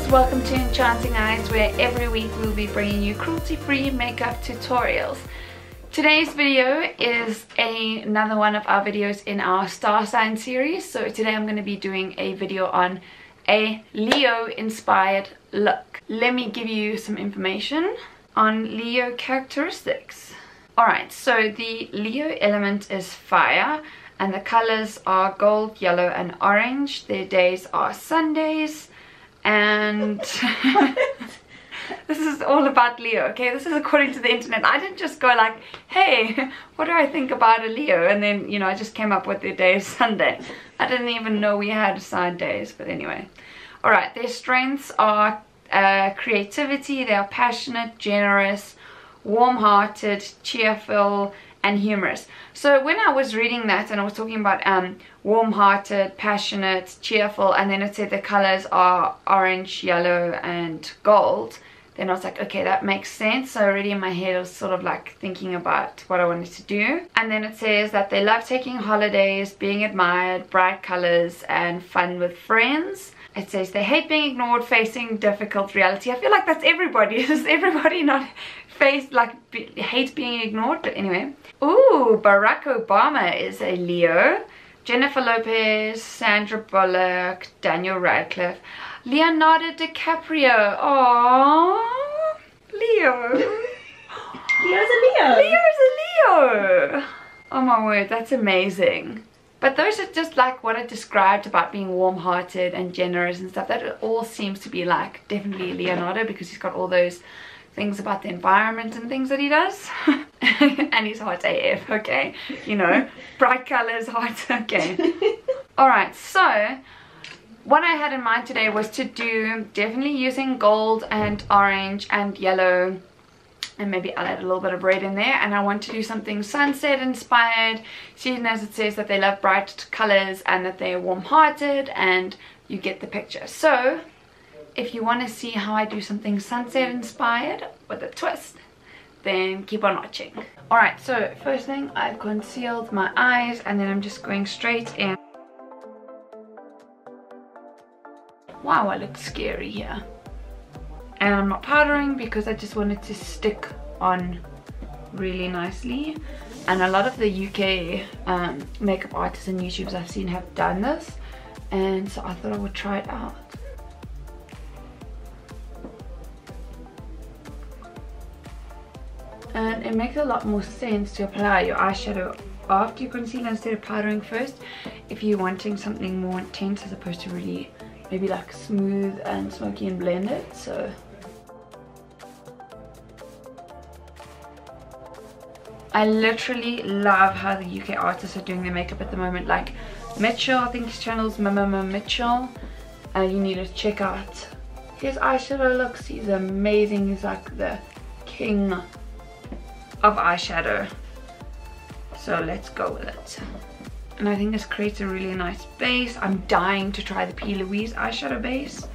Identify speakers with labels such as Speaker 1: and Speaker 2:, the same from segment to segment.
Speaker 1: guys, welcome to Enchanting Eyes, where every week we'll be bringing you cruelty-free makeup tutorials. Today's video is another one of our videos in our star sign series. So today I'm going to be doing a video on a Leo inspired look. Let me give you some information on Leo characteristics. Alright, so the Leo element is fire and the colors are gold, yellow and orange. Their days are Sundays. And this is all about Leo, okay? This is according to the internet. I didn't just go like, hey, what do I think about a Leo? And then, you know, I just came up with the day of Sunday. I didn't even know we had side days, but anyway. Alright, their strengths are creativity. They are passionate, generous, warm-hearted, cheerful, and humorous. So when I was reading that and I was talking about warm-hearted, passionate, cheerful, and then it said the colors are orange, yellow and gold, then I was like, okay, that makes sense. So already in my head I was sort of like thinking about what I wanted to do. And then it says that they love taking holidays, being admired, bright colors and fun with friends. It says they hate being ignored, facing difficult reality. I feel like that's everybody. Is everybody not hates being ignored? But anyway. Ooh, Barack Obama is a Leo. Jennifer Lopez, Sandra Bullock, Daniel Radcliffe, Leonardo DiCaprio. Aww, Leo.
Speaker 2: Leo's a Leo.
Speaker 1: Leo's a Leo. Oh my word, that's amazing. But those are just like what I described about being warm-hearted and generous and stuff. That all seems to be like definitely Leonardo, because he's got all those things about the environment and things that he does. And he's hot AF, okay, you know, bright colors, hot, okay. Alright, so what I had in mind today was to do definitely using gold and orange and yellow, and maybe I'll add a little bit of red in there. And I want to do something sunset inspired, seeing as it says that they love bright colors and that they're warm-hearted, and you get the picture. So if you want to see how I do something sunset inspired with a twist, then keep on watching. Alright, so first thing, I've concealed my eyes and then I'm just going straight in. Wow, I look scary here. And I'm not powdering because I just wanted to stick on really nicely. And a lot of the UK makeup artists and YouTubers I've seen have done this, and so I thought I would try it out. And it makes a lot more sense to apply your eyeshadow after you conceal instead of powdering first, if you're wanting something more intense as opposed to really maybe like smooth and smoky and blended. So I literally love how the UK artists are doing their makeup at the moment. Like Mitchell, I think his channel's Mama Mitchell. You need to check out his eyeshadow looks. He's amazing. He's like the king of eyeshadow. So let's go with it. And I think this creates a really nice base. I'm dying to try the P. Louise eyeshadow base,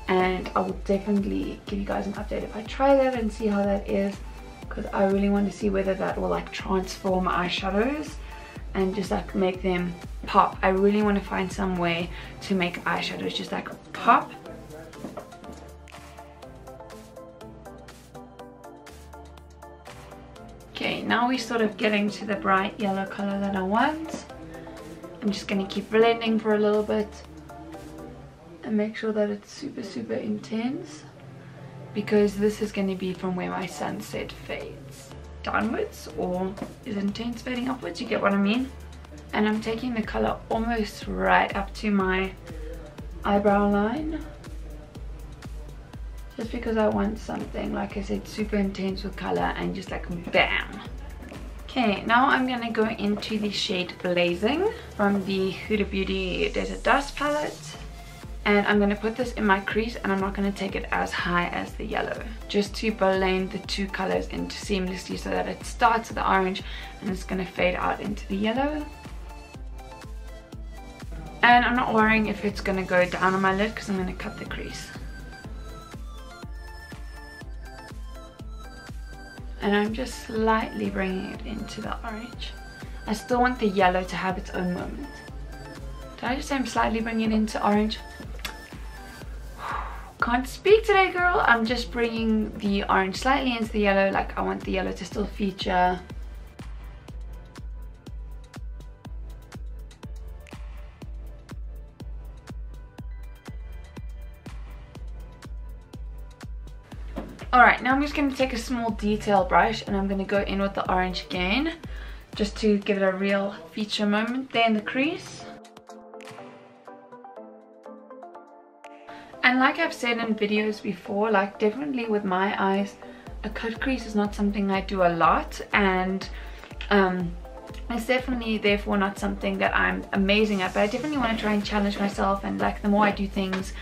Speaker 1: and I will definitely give you guys an update if I try that and see how that is, because I really want to see whether that will like transform eyeshadows and just like make them pop. I really want to find some way to make eyeshadows just like pop. Okay, now we're sort of getting to the bright yellow color that I want. I'm just going to keep blending for a little bit and make sure that it's super intense, because this is going to be from where my sunset fades downwards, or is intense fading upwards, you get what I mean? And I'm taking the color almost right up to my eyebrow line, just because I want something, like I said, super intense with color and just like bam. Okay, now I'm going to go into the shade Blazing from the Huda Beauty Desert Dust palette. And I'm going to put this in my crease, and I'm not going to take it as high as the yellow, just to blend the two colors into seamlessly, so that it starts with the orange and it's going to fade out into the yellow. And I'm not worrying if it's going to go down on my lid, because I'm going to cut the crease. And I'm just slightly bringing it into the orange. I still want the yellow to have its own moment. Did I just say I'm slightly bringing it into orange? Can't speak today, girl. I'm just bringing the orange slightly into the yellow. Like, I want the yellow to still feature. Alright, now I'm just going to take a small detail brush and I'm going to go in with the orange again, just to give it a real feature moment there in the crease. And like I've said in videos before, like definitely with my eyes, a cut crease is not something I do a lot, and it's definitely therefore not something that I'm amazing at, but I definitely want to try and challenge myself, and like the more I do things,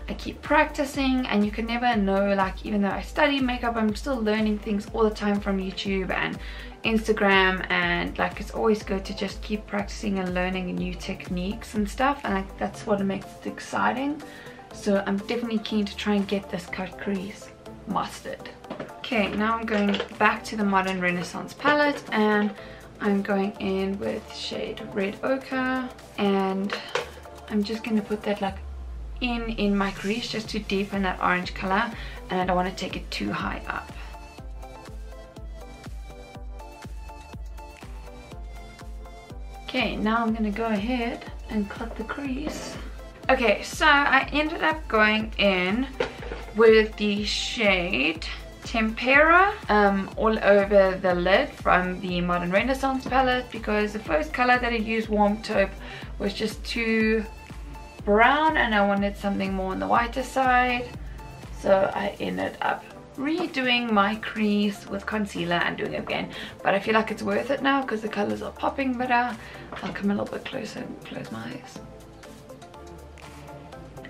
Speaker 1: I keep practicing, and you can never know, like even though I study makeup, I'm still learning things all the time from YouTube and Instagram, and like it's always good to just keep practicing and learning new techniques and stuff, and like that's what makes it exciting. So I'm definitely keen to try and get this cut crease mastered. Okay, now I'm going back to the Modern Renaissance palette and I'm going in with shade Red Ochre, and I'm just going to put that like in my crease just to deepen that orange color, and I don't want to take it too high up. Okay, now I'm going to go ahead and cut the crease. Okay, so I ended up going in with the shade Tempera all over the lid from the Modern Renaissance palette, because the first color that I used, Warm Taupe, was just too brown and I wanted something more on the whiter side. So I ended up redoing my crease with concealer and doing it again, but I feel like it's worth it now because the colors are popping better. I'll come a little bit closer and close my eyes.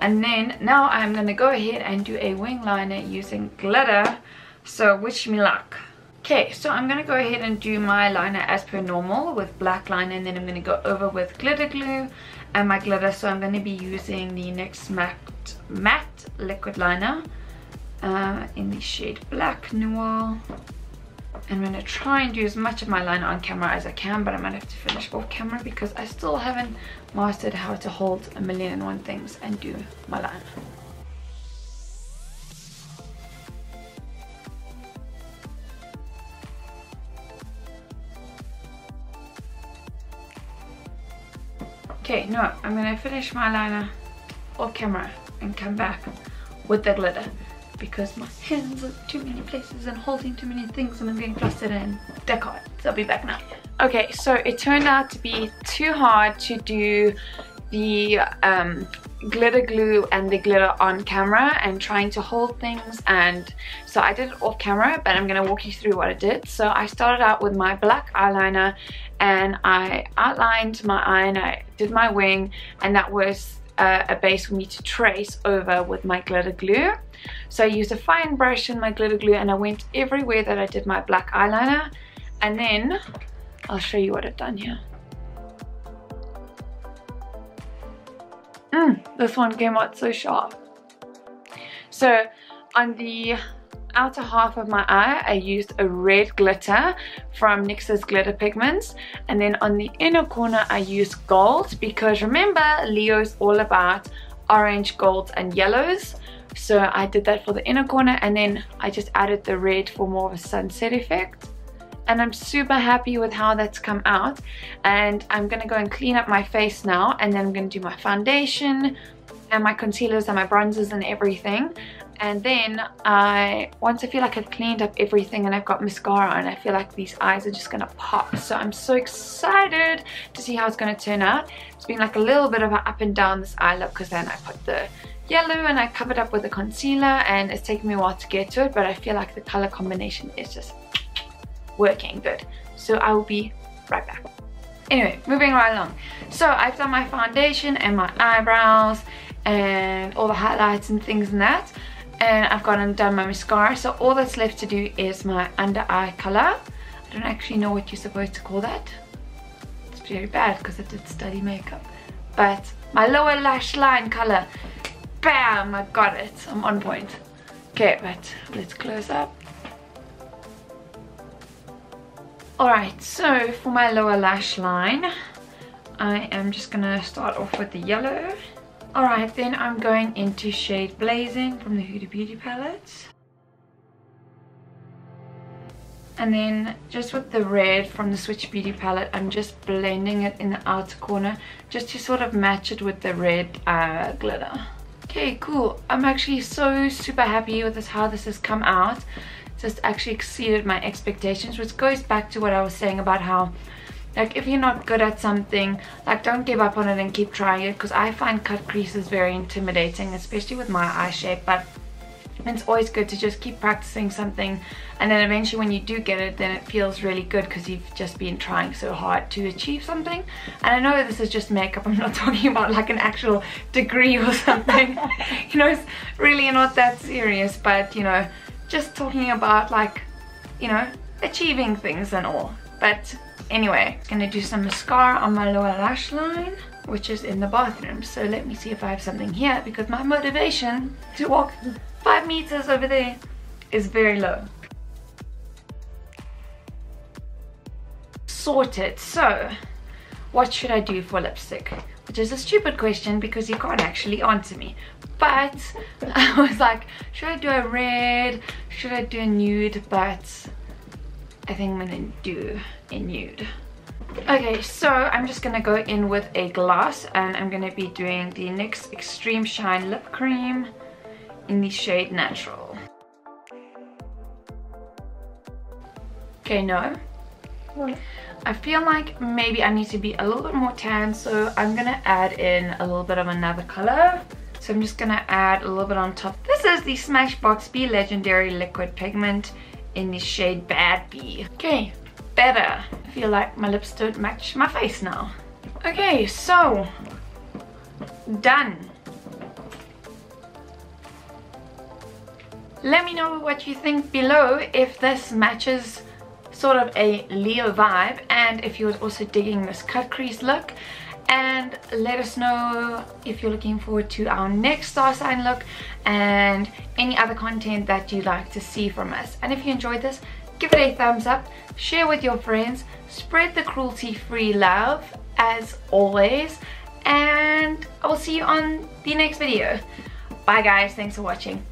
Speaker 1: And then now I'm going to go ahead and do a wing liner using glitter, so wish me luck. Okay, so I'm going to go ahead and do my liner as per normal with black liner, and then I'm going to go over with glitter glue and my glitter. So I'm going to be using the NYX matte liquid liner in the shade Black Noir. I'm going to try and do as much of my liner on camera as I can, but I might have to finish off camera because I still haven't mastered how to hold 1,000,001 things and do my liner. Okay, no, I'm going to finish my liner off camera and come back with the glitter, because my hands are too many places and holding too many things and I'm getting flustered and decor. So I'll be back now. Okay, so it turned out to be too hard to do the glitter glue and the glitter on camera and trying to hold things, and so I did it off camera, but I'm going to walk you through what I did. So I started out with my black eyeliner and I outlined my eye and I did my wing, and that was a base for me to trace over with my glitter glue. So I used a fine brush and my glitter glue and I went everywhere that I did my black eyeliner, and then I'll show you what I've done here. This one came out so sharp. So on the outer half of my eye I used a red glitter from NYX's glitter pigments, and then on the inner corner I used gold, because remember Leo's all about orange, golds and yellows. So I did that for the inner corner, and then I just added the red for more of a sunset effect. And I'm super happy with how that's come out. And I'm going to go and clean up my face now, and then I'm going to do my foundation and my concealers and my bronzers and everything. And then once I feel like I've cleaned up everything and I've got mascara on, I feel like these eyes are just going to pop. So I'm so excited to see how it's going to turn out. It's been like a little bit of an up and down this eye look, because then I put the yellow and I covered up with the concealer, and it's taken me a while to get to it, but I feel like the color combination is just working good. So I will be right back. Anyway, moving right along. So I've done my foundation and my eyebrows and all the highlights and things and that, and I've gone and done my mascara. So all that's left to do is my under eye color. I don't actually know what you're supposed to call that. It's very bad because I did study makeup, but my lower lash line color. Bam! I got it. I'm on point. Okay, but let's close up. Alright, so for my lower lash line, I am just gonna start off with the yellow Alright, then I'm going into shade Blazing from the Huda Beauty palette. And then just with the red from the Swiitch Beauty palette, I'm just blending it in the outer corner just to sort of match it with the red glitter. Okay, cool. I'm actually so super happy with how this has come out. Just actually exceeded my expectations, which goes back to what I was saying about how, like, if you're not good at something, like, don't give up on it and keep trying it, because I find cut creases very intimidating, especially with my eye shape. But it's always good to just keep practicing something, and then eventually when you do get it, then it feels really good because you've just been trying so hard to achieve something. And I know this is just makeup, I'm not talking about like an actual degree or something. You know, it's really not that serious, but you know, just talking about, like, you know, achieving things and all. But anyway, I'm gonna do some mascara on my lower lash line, which is in the bathroom. So let me see if I have something here, because my motivation to walk 5 meters over there is very low. Sorted. So what should I do for lipstick? Which is a stupid question because you can't actually answer me. But I was like, should I do a red? Should I do a nude? But I think I'm gonna do a nude. Okay, so I'm just gonna go in with a gloss, and I'm gonna be doing the NYX Extreme Shine Lip Cream in the shade Natural. Okay, no. What? I feel like maybe I need to be a little bit more tan, so I'm gonna add in a little bit of another color. So I'm just gonna add a little bit on top. This is the Smashbox Be Legendary Liquid Pigment in the shade Bad Bee. Okay, better. I feel like my lips don't match my face now. Okay, so done. Let me know what you think below, if this matches sort of a Leo vibe, and if you're also digging this cut crease look. And let us know if you're looking forward to our next star sign look and any other content that you'd like to see from us. And if you enjoyed this, give it a thumbs up, share with your friends, spread the cruelty-free love as always, and I will see you on the next video. Bye guys, thanks for watching.